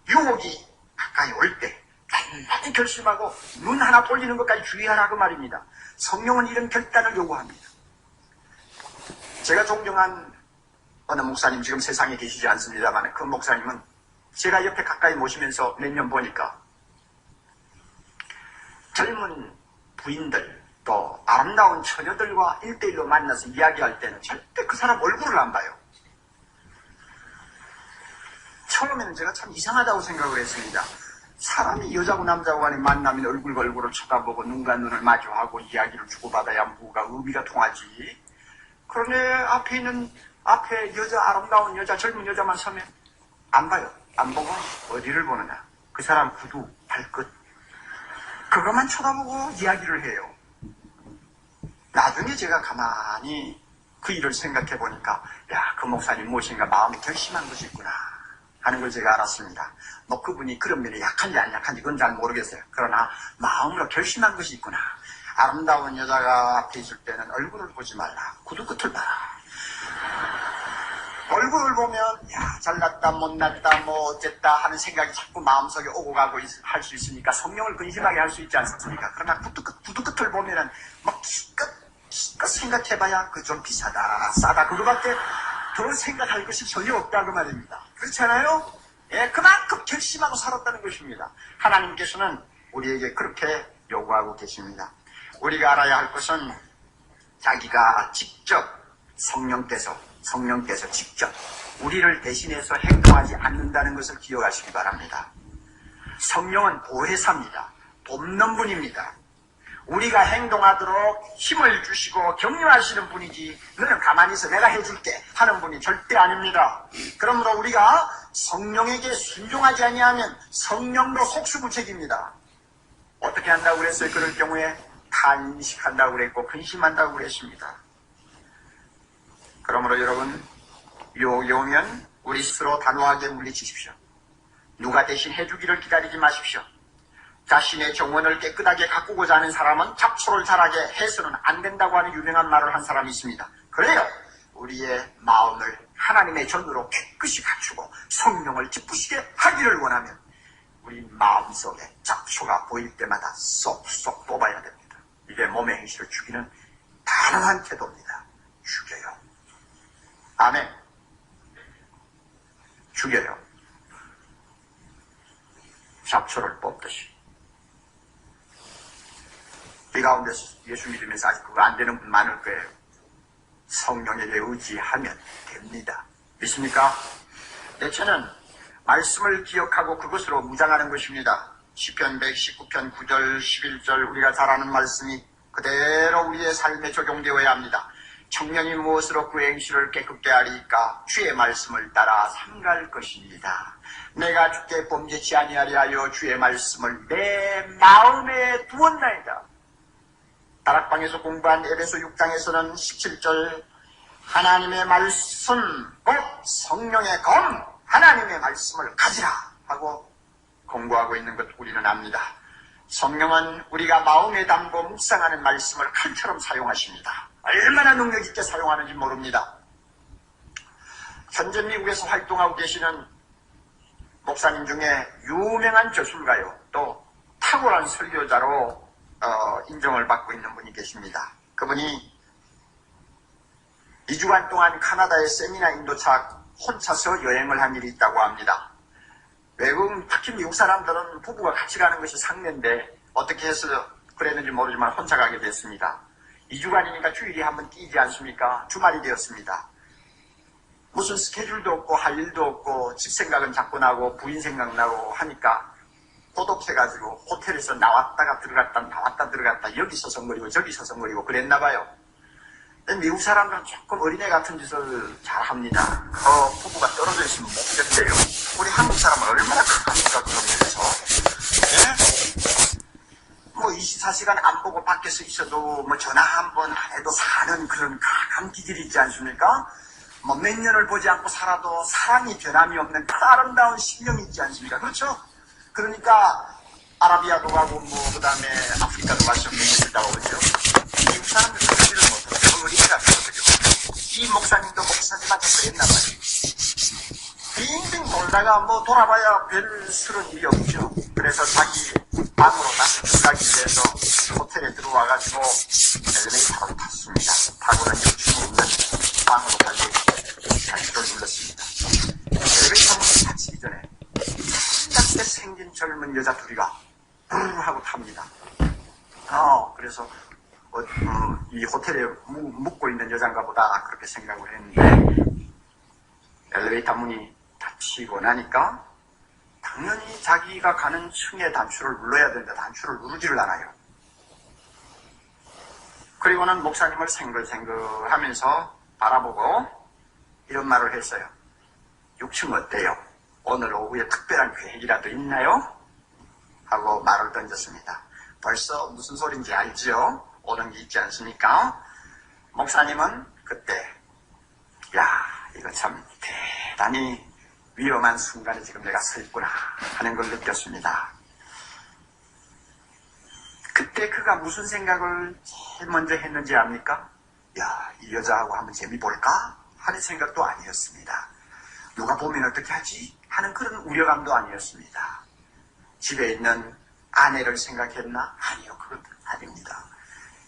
유혹이 가까이 올 때 단단히 결심하고 눈 하나 돌리는 것까지 주의하라 그 말입니다. 성령은 이런 결단을 요구합니다. 제가 존경한 어느 목사님 지금 세상에 계시지 않습니다만 그 목사님은 제가 옆에 가까이 모시면서 몇 년 보니까 젊은 부인들 또 아름다운 처녀들과 1대1로 만나서 이야기할 때는 절대 그 사람 얼굴을 안 봐요. 처음에는 제가 참 이상하다고 생각을 했습니다. 사람이 여자고 남자고 간에 만나면 얼굴과 얼굴을 쳐다보고 눈과 눈을 마주하고 이야기를 주고받아야 뭐가 의미가 통하지. 그런데 앞에 여자, 아름다운 여자, 젊은 여자만 서면 안 봐요. 안 보고 어디를 보느냐. 그 사람 구두, 발끝. 그것만 쳐다보고 이야기를 해요. 나중에 제가 가만히 그 일을 생각해 보니까 야, 그 목사님 무엇인가 마음에 결심한 것이 있구나 하는 걸 제가 알았습니다. 뭐 그분이 그런 면에 약한지 안 약한지 그건 잘 모르겠어요. 그러나 마음으로 결심한 것이 있구나. 아름다운 여자가 앞에 있을 때는 얼굴을 보지 말라. 구두 끝을 봐라. 얼굴을 보면 야, 잘났다 못났다 뭐 어쨌다 하는 생각이 자꾸 마음속에 오고 가고 할 수 있으니까 성령을 근심하게 할 수 있지 않습니까? 그러나 구두 끝을 보면은 막 기껏 생각해봐야 그 좀 비싸다 싸다 그거밖에 더 생각할 것이 전혀 없다 그 말입니다. 그렇지 않아요? 예, 그만큼 결심하고 살았다는 것입니다. 하나님께서는 우리에게 그렇게 요구하고 계십니다. 우리가 알아야 할 것은 자기가 직접 성령께서 직접 우리를 대신해서 행동하지 않는다는 것을 기억하시기 바랍니다. 성령은 보혜사입니다. 돕는 분입니다. 우리가 행동하도록 힘을 주시고 격려하시는 분이지 너는 가만히 있어 내가 해줄게 하는 분이 절대 아닙니다. 그러므로 우리가 성령에게 순종하지 아니하면 성령도 속수무책입니다. 어떻게 한다고 그랬어요? 그럴 경우에 탄식한다고 그랬고 근심한다고 그랬습니다. 그러므로 여러분 유혹이 오면 우리 스스로 단호하게 물리치십시오. 누가 대신 해주기를 기다리지 마십시오. 자신의 정원을 깨끗하게 가꾸고자 하는 사람은 잡초를 자라게 해서는 안 된다고 하는 유명한 말을 한 사람이 있습니다. 그래요. 우리의 마음을 하나님의 전으로 깨끗이 갖추고 성령을 기쁘시게 하기를 원하면 우리 마음속에 잡초가 보일 때마다 쏙쏙 뽑아야 됩니다. 이게 몸의 행실을 죽이는 단호한 태도입니다. 죽여요. 아멘. 죽여요. 잡초를 뽑듯이. 이 가운데서 예수 믿으면서 아직 그거 안 되는 분 많을 거예요. 성령에게 의지하면 됩니다. 믿습니까? 대체는 말씀을 기억하고 그것으로 무장하는 것입니다. 시편 119편 9절 11절 우리가 잘 아는 말씀이 그대로 우리의 삶에 적용되어야 합니다. 청년이 무엇으로 그 행실을 깨끗게 하리까? 주의 말씀을 따라 삼갈 것입니다. 내가 주께 범죄치 아니하리 하여 주의 말씀을 내 마음에 두었나이다. 다락방에서 공부한 에베소 6장에서는 17절 하나님의 말씀 곧 성령의 검 하나님의 말씀을 가지라 하고 공부하고 있는 것 우리는 압니다. 성령은 우리가 마음에 담고 묵상하는 말씀을 칼처럼 사용하십니다. 얼마나 능력 있게 사용하는지 모릅니다. 현재 미국에서 활동하고 계시는 목사님 중에 유명한 저술가요 또 탁월한 설교자로 인정을 받고 있는 분이 계십니다. 그분이 2주간 동안 카나다의 세미나 인도차 혼자서 여행을 한 일이 있다고 합니다. 외국 특히 미국 사람들은 부부가 같이 가는 것이 상례인데 어떻게 해서 그랬는지 모르지만 혼자 가게 됐습니다. 2주간이니까 주일이 한번 끼지 않습니까? 주말이 되었습니다. 무슨 스케줄도 없고 할 일도 없고 집 생각은 자꾸 나고 부인 생각나고 하니까 고독해가지고 호텔에서 나왔다가 들어갔다 나왔다 들어갔다 여기 서성거리고 저기 서성거리고 그랬나봐요. 미국 사람들은 조금 어린애 같은 짓을 잘 합니다. 부부가 떨어져 있으면 못 견뎌요. 우리 한국 사람은 얼마나 극합니까, 그런 면에서. 예? 뭐 24시간 안 보고 밖에서 있어도 뭐 전화 한 번 안 해도 사는 그런 강한 기질이 있지 않습니까? 뭐 몇 년을 보지 않고 살아도 사랑이 변함이 없는 그 아름다운 신령이 있지 않습니까? 그렇죠? 그러니까 아라비아도 가고 뭐 그다음에 아프리카도 가서 몇 년을 있다가 오죠. 미국 사람들은 그러지를 못하고 어린애가 되거든요. 이 목사님도 목사님한테 그랬단 말이에요. 빙빙 돌다가 뭐 돌아봐야 별 스러운 일이 없죠. 그래서 자기 방으로 다시 들어가기 위해서 호텔에 들어와가지고 엘리베이터를 탔습니다. 타고는 욕심 없는 방으로 가기를 눌렀습니다. 엘리베이터 문이 닫히기 전에 한갑때 생긴 젊은 여자 둘이가 부르르 하고 탑니다. 그래서 이 호텔에 묵고 있는 여잔가 보다 그렇게 생각을 했는데 엘리베이터 문이 닫히고 나니까 당연히 자기가 가는 층의 단추를 눌러야 되는데 단추를 누르지를 않아요. 그리고는 목사님을 생글생글 하면서 바라보고 이런 말을 했어요. 6층 어때요? 오늘 오후에 특별한 계획이라도 있나요? 하고 말을 던졌습니다. 벌써 무슨 소린지 알죠? 오는 게 있지 않습니까? 목사님은 그때 이거 참 대단히 위험한 순간에 지금 내가 서 있구나 하는 걸 느꼈습니다. 그때 그가 무슨 생각을 제일 먼저 했는지 압니까? 이 여자하고 한번 재미 볼까? 하는 생각도 아니었습니다. 누가 보면 어떻게 하지? 하는 그런 우려감도 아니었습니다. 집에 있는 아내를 생각했나? 아니요, 그건 아닙니다.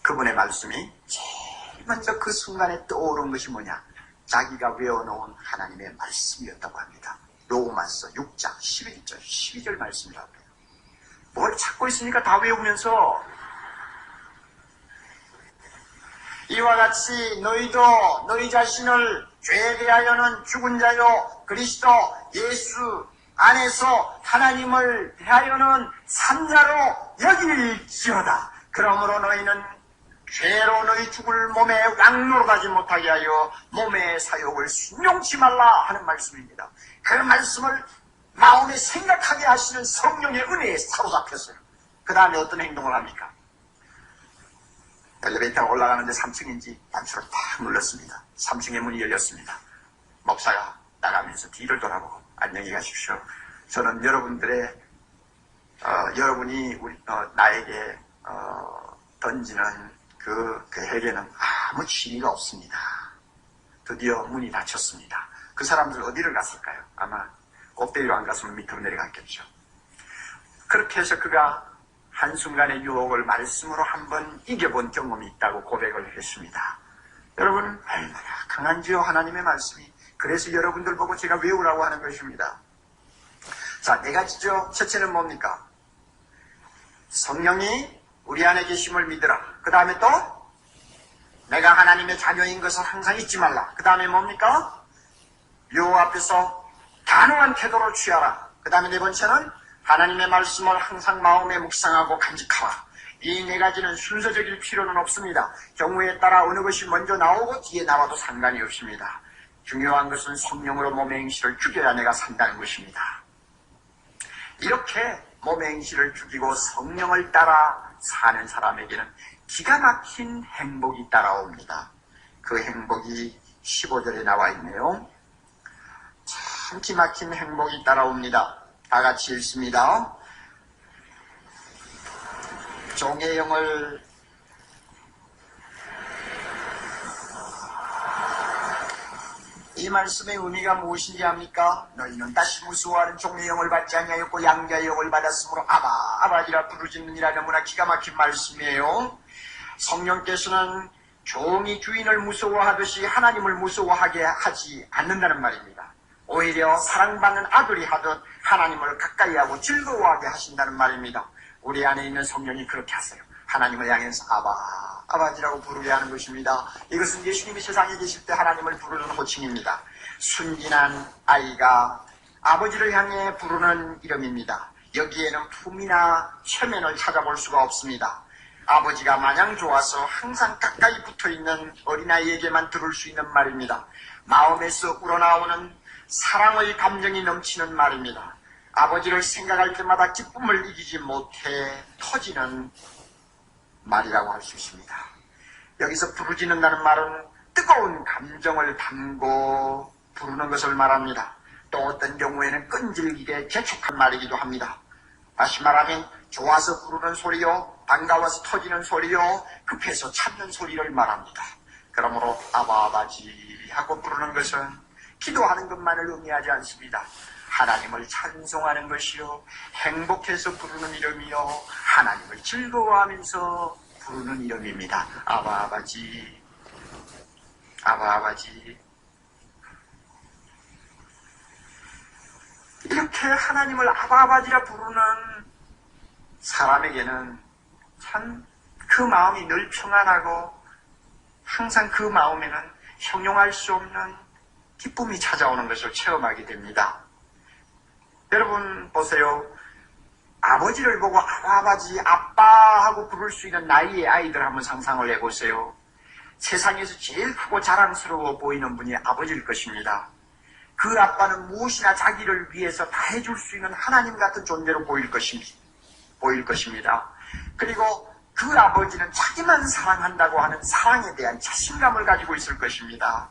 그분의 말씀이 제일 먼저 그 순간에 떠오른 것이 뭐냐? 자기가 외워놓은 하나님의 말씀이었다고 합니다. 로마서 6장 11절 12절 말씀이라고 해요. 뭘 찾고 있으니까 다 외우면서 이와 같이 너희도 너희 자신을 죄에 대하여는 죽은 자요 그리스도 예수 안에서 하나님을 대하여는 산 자로 여길지어다. 그러므로 너희는 죄로 너희 죽을 몸에 양노릇하지 못하게 하여 몸의 사욕을 순종치 말라 하는 말씀입니다. 그 말씀을 마음에 생각하게 하시는 성령의 은혜에 사로잡혔어요. 그 다음에 어떤 행동을 합니까? 엘리베이터가 올라가는데 3층인지 단추를 탁 눌렀습니다. 3층의 문이 열렸습니다. 목사가 나가면서 뒤를 돌아보고 안녕히 가십시오. 저는 여러분들의 여러분이 나에게 던지는 그 계획에는 아무 취미가 없습니다. 드디어 문이 닫혔습니다. 그 사람들 어디를 갔을까요? 아마 꼭대기로 안 갔으면 밑으로 내려갔겠죠. 그렇게 해서 그가 한순간의 유혹을 말씀으로 한번 이겨본 경험이 있다고 고백을 했습니다. 여러분 얼마나 강한지요 하나님의 말씀이. 그래서 여러분들 보고 제가 외우라고 하는 것입니다. 자, 네 가지죠. 첫째는 뭡니까? 성령이 우리 안에 계심을 믿으라. 그 다음에 또 내가 하나님의 자녀인 것을 항상 잊지 말라. 그 다음에 뭡니까? 여호와 앞에서 단호한 태도를 취하라. 그 다음에 네 번째는 하나님의 말씀을 항상 마음에 묵상하고 간직하라. 이 네 가지는 순서적일 필요는 없습니다. 경우에 따라 어느 것이 먼저 나오고 뒤에 나와도 상관이 없습니다. 중요한 것은 성령으로 몸의 행실을 죽여야 내가 산다는 것입니다. 이렇게 몸의 행실을 죽이고 성령을 따라 사는 사람에게는 기가 막힌 행복이 따라옵니다. 그 행복이 15절에 나와 있네요. 참 기막힌 행복이 따라옵니다. 다 같이 읽습니다. 종의 영을 이 말씀의 의미가 무엇인지 압니까? 너희는 다시 무서워하는 종의 영을 받지 아니하였고 양자의 영을 받았으므로 아바지라 부르짖느니라. 너무나 기가 막힌 말씀이에요. 성령께서는 종이 주인을 무서워하듯이 하나님을 무서워하게 하지 않는다는 말입니다. 오히려 사랑받는 아들이 하듯 하나님을 가까이 하고 즐거워하게 하신다는 말입니다. 우리 안에 있는 성령이 그렇게 하세요. 하나님을 향해서 아바지라고 부르게 하는 것입니다. 이것은 예수님이 세상에 계실 때 하나님을 부르는 호칭입니다. 순진한 아이가 아버지를 향해 부르는 이름입니다. 여기에는 품이나 체면을 찾아볼 수가 없습니다. 아버지가 마냥 좋아서 항상 가까이 붙어있는 어린아이에게만 들을 수 있는 말입니다. 마음에서 우러나오는 사랑의 감정이 넘치는 말입니다. 아버지를 생각할 때마다 기쁨을 이기지 못해 터지는 말이라고 할 수 있습니다. 여기서 부르짖는다는 말은 뜨거운 감정을 담고 부르는 것을 말합니다. 또 어떤 경우에는 끈질기게 재촉한 말이기도 합니다. 다시 말하면 좋아서 부르는 소리요, 반가워서 터지는 소리요, 급해서 찾는 소리를 말합니다. 그러므로 아바 아버지 하고 부르는 것은 기도하는 것만을 의미하지 않습니다. 하나님을 찬송하는 것이요, 행복해서 부르는 이름이요, 하나님을 즐거워하면서 부르는 이름입니다. 아바 아버지, 아바 아버지. 이렇게 하나님을 아바 아버지라 부르는 사람에게는 참 그 마음이 늘 평안하고 항상 그 마음에는 형용할 수 없는 기쁨이 찾아오는 것을 체험하게 됩니다. 여러분 보세요. 아버지를 보고 아버지, 아빠 하고 부를 수 있는 나이의 아이들 한번 상상을 해보세요. 세상에서 제일 크고 자랑스러워 보이는 분이 아버지일 것입니다. 그 아빠는 무엇이나 자기를 위해서 다 해줄 수 있는 하나님 같은 존재로 보일 것입니다. 그리고 그 아버지는 자기만 사랑한다고 하는 사랑에 대한 자신감을 가지고 있을 것입니다.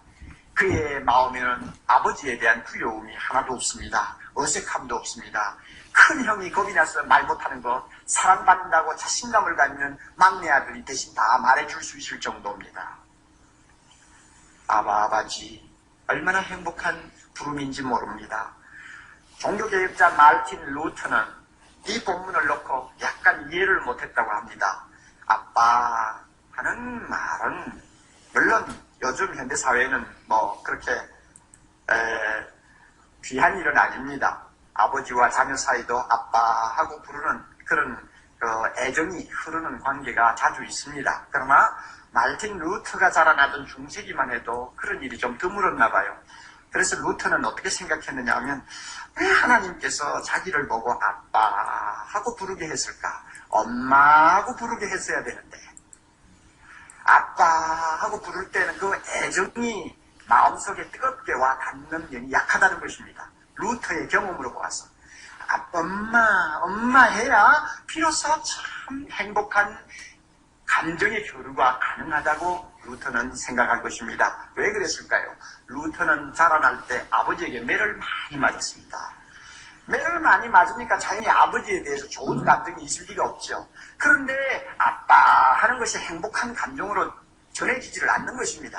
그의 마음에는 아버지에 대한 두려움이 하나도 없습니다. 어색함도 없습니다. 큰 형이 겁이 나서 말 못하는 것, 사랑받는다고 자신감을 갖는 막내 아들이 대신 다 말해줄 수 있을 정도입니다. 아바 아버지, 얼마나 행복한 부름인지 모릅니다. 종교개혁자 마르틴 루터는 이 본문을 놓고 약간 이해를 못했다고 합니다. 아빠 하는 말은 물론 요즘 현대사회에는 뭐 그렇게 귀한 일은 아닙니다. 아버지와 자녀 사이도 아빠하고 부르는 그런 애정이 흐르는 관계가 자주 있습니다. 그러나 마르틴 루터가 자라나던 중세기만 해도 그런 일이 좀 드물었나 봐요. 그래서 루터는 어떻게 생각했느냐 하면 왜 하나님께서 자기를 보고 아빠하고 부르게 했을까? 엄마하고 부르게 했어야 되는데 아빠하고 부를 때는 그 애정이 마음속에 뜨겁게 와 닿는 면이 약하다는 것입니다. 루터의 경험으로 보아서 엄마 해야 비로소 참 행복한 감정의 교류가 가능하다고 루터는 생각할 것입니다. 왜 그랬을까요? 루터는 자라날 때 아버지에게 매를 많이 맞았습니다. 매를 많이 맞으니까 자연히 아버지에 대해서 좋은 감정이 있을 리가 없죠. 그런데 아빠 하는 것이 행복한 감정으로 전해지지를 않는 것입니다.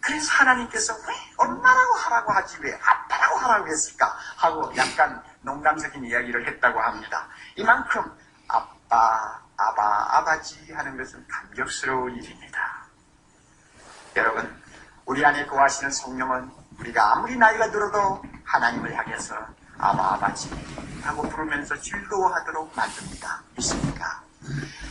그래서 하나님께서 왜 엄마라고 하라고 하지 왜 아빠라고 하라고 했을까 하고 약간 농담적인 이야기를 했다고 합니다. 이만큼 아빠, 아버지 하는 것은 감격스러운 일입니다. 여러분, 우리 안에 거하시는 성령은 우리가 아무리 나이가 들어도 하나님을 향해서 아버지 하고 부르면서 즐거워하도록 만듭니다. 믿습니까?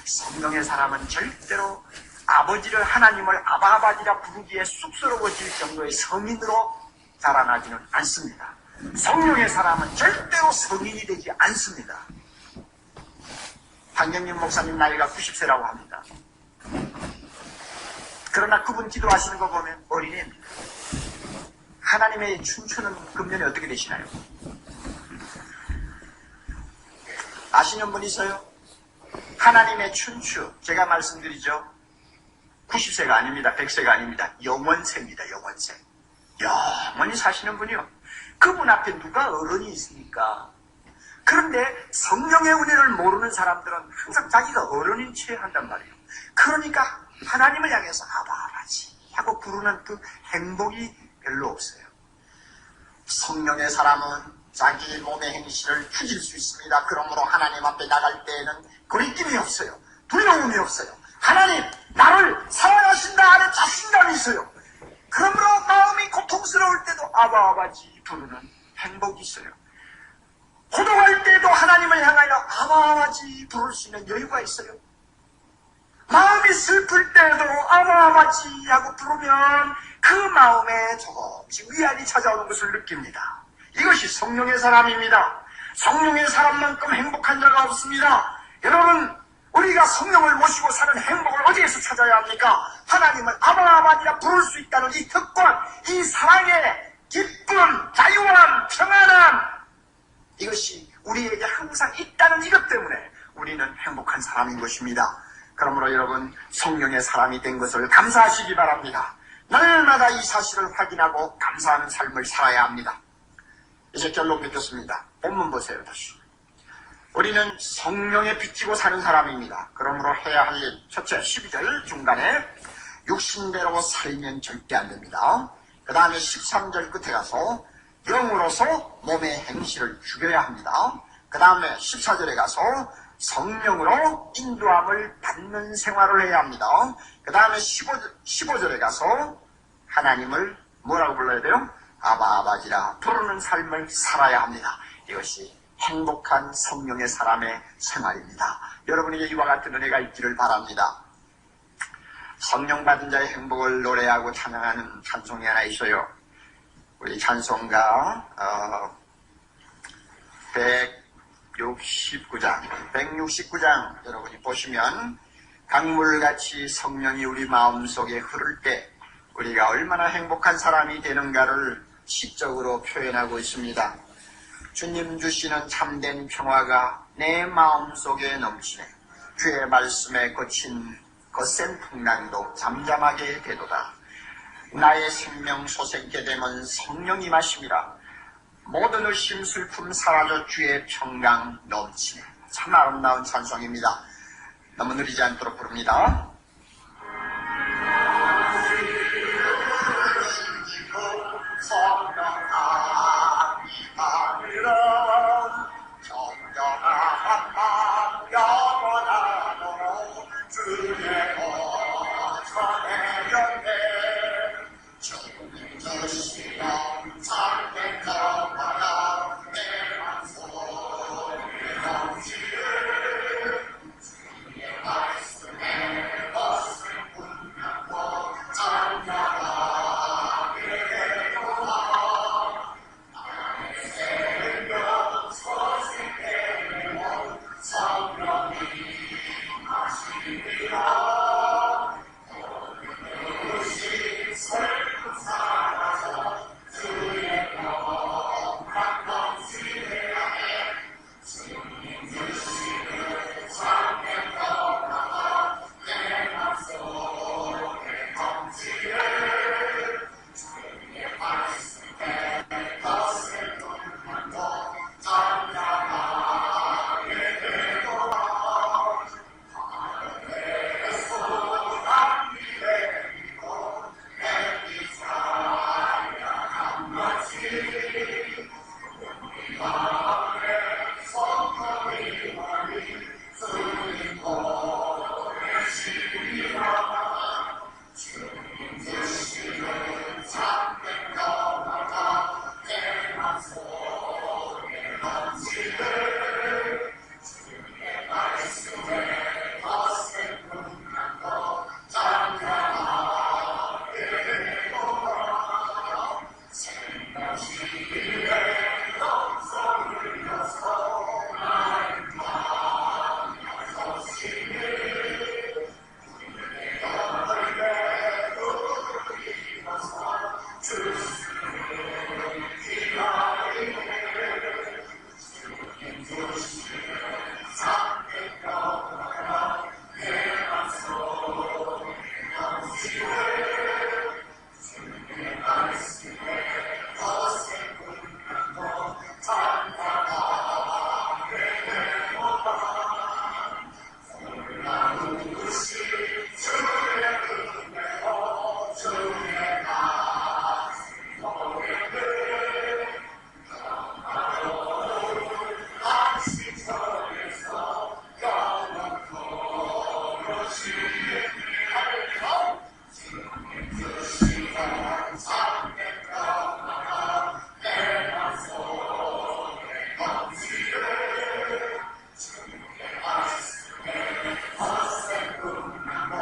성령의 사람은 절대로 아버지를 하나님을 아버지라 부르기에 쑥스러워질 정도의 성인으로 자라나지는 않습니다. 성령의 사람은 절대로 성인이 되지 않습니다. 황경림 목사님 나이가 90세라고 합니다. 그러나 그분 기도하시는 거 보면 어린애입니다. 하나님의 춤추는 금년에 어떻게 되시나요? 아시는 분 있어요? 하나님의 춘추, 제가 말씀드리죠. 90세가 아닙니다. 100세가 아닙니다. 영원세입니다. 영원세. 영원히 사시는 분이요. 그분 앞에 누가 어른이 있습니까? 그런데 성령의 은혜를 모르는 사람들은 항상 자기가 어른인 채 한단 말이에요. 그러니까 하나님을 향해서 아버지 하고 부르는 그 행복이 별로 없어요. 성령의 사람은 자기 몸의 행실을 추질 수 있습니다. 그러므로 하나님 앞에 나갈 때에는 거리낌이 없어요. 두려움이 없어요. 하나님 나를 사랑하신다 하는 자신감이 있어요. 그러므로 마음이 고통스러울 때도 아버지 부르는 행복이 있어요. 고독할 때도 하나님을 향하여 아버지 부를 수 있는 여유가 있어요. 마음이 슬플 때도 아버지 하고 부르면 그 마음에 조금씩 위안이 찾아오는 것을 느낍니다. 이것이 성령의 사람입니다. 성령의 사람만큼 행복한 자가 없습니다. 여러분, 우리가 성령을 모시고 사는 들어야 합니까? 하나님을 아바아바지라 부를 수 있다는 이 특권, 이 사랑의 기쁨, 자유함, 평안함, 이것이 우리에게 항상 있다는 이것 때문에 우리는 행복한 사람인 것입니다. 그러므로 여러분, 성령의 사람이 된 것을 감사하시기 바랍니다. 날마다 이 사실을 확인하고 감사하는 삶을 살아야 합니다. 이제 결론 맺겠습니다. 본문 보세요. 다시. 우리는 성령에 비치고 사는 사람입니다. 그러므로 해야 할 일, 첫째 12절 중간에 육신대로 살면 절대 안 됩니다. 그 다음에 13절 끝에 가서 영으로서 몸의 행실을 죽여야 합니다. 그 다음에 14절에 가서 성령으로 인도함을 받는 생활을 해야 합니다. 그 다음에 15절에 가서 하나님을 뭐라고 불러야 돼요? 아바아바지라 부르는 삶을 살아야 합니다. 이것이 행복한 성령의 사람의 생활입니다. 여러분에게 이와 같은 은혜가 있기를 바랍니다. 성령 받은 자의 행복을 노래하고 찬양하는 찬송이 하나 있어요. 우리 찬송가 169장 여러분이 보시면 강물같이 성령이 우리 마음속에 흐를 때 우리가 얼마나 행복한 사람이 되는가를 시적으로 표현하고 있습니다. 주님 주시는 참된 평화가 내 마음속에 넘치네. 주의 말씀에 거친 거센 풍랑도 잠잠하게 되도다. 나의 생명 솟게 되면 성령이 마심이라. 모든 의심 슬픔 사라져 주의 평강 넘치네. 참 아름다운 찬송입니다. 너무 느리지 않도록 부릅니다. 정정한 맘 영원하도록 주의 거처에 연대 주님 주시면 참된 평화가 내 맘속에 넘치네. 주의 말씀에 것을 분명고 찬양하게 되도다. 나의 생명 소생되는 성령이 마시리라. 그것이 슬픔 사라져 주의 평강 넘치게 하네. 주님 주시는 참된 평화가 내 맘속에 넘치네. 주의 말씀에 것을 분명고 찬양하게 되도다. 하늘의 소망 미래 믿고 내 찬양한 것이 우리 마음에 성령이 머리 주님 보내시리라. 주님 주시는 참된 평화가 내 맘속에 넘치네. 주의 말씀에 거센 풍랑도 찬양하게 되도다. 생명시에 영성을 흘려서 나의 마음에 서시네. 우리의 영혼에 누리면서 주님을 기다리네. 주님 주시는 참된 평화가 내 맘속에 넘치네. 주님의 말씀에 거센 풍랑도 찬양하게 되도다. 놀라운 것이 주의 은혜로 주의 말씀 노래를 안식처에서 영원토록 주의 하리라. 주님 주시는 참된 평화가 내 맘속에 넘치네. 주님의 말씀에 거센 풍랑도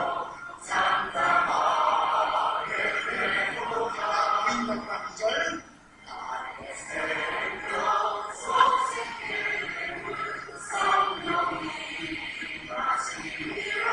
잠잠하게 되도다. 마지막 절 나의 생명 솟게 성령이 마시리라.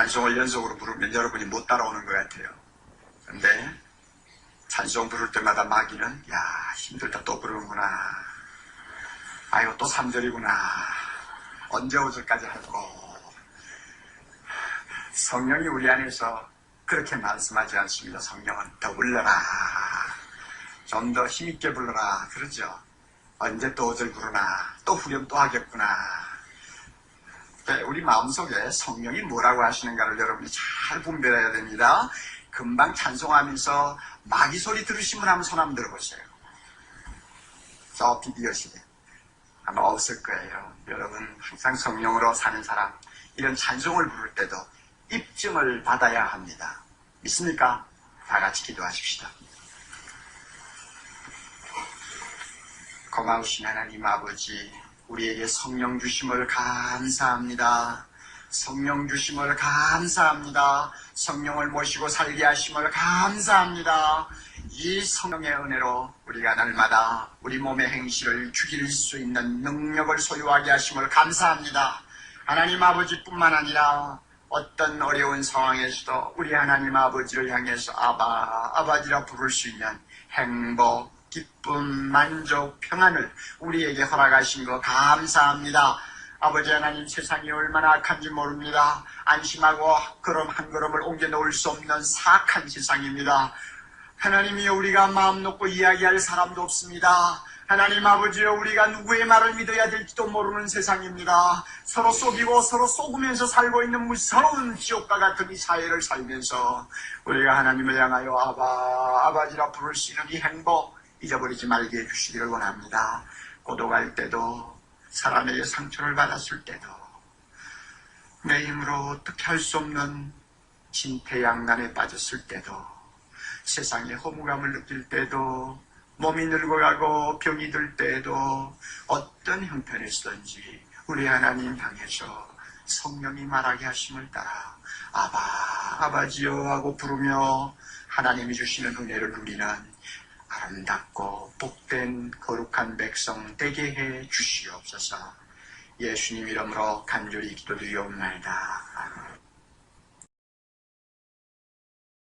찬송을 연속으로 부르면 여러분이 못 따라오는 것 같아요. 근데 찬송 부를 때마다 마귀는 야 힘들다 또 부르는구나. 아이고 또 3절이구나. 언제 5절까지 할고. 성령이 우리 안에서 그렇게 말씀하지 않습니다. 성령은 더 불러라. 좀 더 힘있게 불러라. 그러죠. 언제 또 5절 부르나. 또 후렴 또 하겠구나. 우리 마음속에 성령이 뭐라고 하시는가를 여러분이 잘 분별해야 됩니다. 금방 찬송하면서 마귀 소리 들으시면 한번 손 한번 들어보세요. 저 비디오실에 아마 없을 거예요. 여러분 항상 성령으로 사는 사람 이런 찬송을 부를 때도 입증을 받아야 합니다. 믿습니까? 다 같이 기도하십시다. 고마우신 하나님 아버지, 우리에게 성령 주심을 감사합니다. 성령 주심을 감사합니다. 성령을 모시고 살게 하심을 감사합니다. 이 성령의 은혜로 우리가 날마다 우리 몸의 행실을 죽일 수 있는 능력을 소유하게 하심을 감사합니다. 하나님 아버지뿐만 아니라 어떤 어려운 상황에서도 우리 하나님 아버지를 향해서 아바, 아버지라 부를 수 있는 행복, 기쁨, 만족, 평안을 우리에게 허락하신 거 감사합니다. 아버지 하나님, 세상이 얼마나 악한지 모릅니다. 안심하고 걸음 한 걸음을 옮겨 놓을 수 없는 사악한 세상입니다. 하나님이여, 우리가 마음 놓고 이야기할 사람도 없습니다. 하나님 아버지여, 우리가 누구의 말을 믿어야 될지도 모르는 세상입니다. 서로 속이고 서로 속으면서 살고 있는 무서운 지옥과 같은 이 사회를 살면서 우리가 하나님을 향하여 아바지라 부를 수 있는 이 행복 잊어버리지 말게 해주시기를 원합니다. 고독할 때도, 사람에게 상처를 받았을 때도, 내 힘으로 어떻게 할 수 없는 진퇴양난에 빠졌을 때도, 세상의 허무감을 느낄 때도, 몸이 늙어가고 병이 들 때에도, 어떤 형편에서든지 우리 하나님 향해서 성령이 말하게 하심을 따라 아바지요 하고 부르며 하나님이 주시는 은혜를 누리는 아름답고 복된 거룩한 백성 되게 해 주시옵소서. 예수님 이름으로 간절히 기도드리옵나이다. 아멘.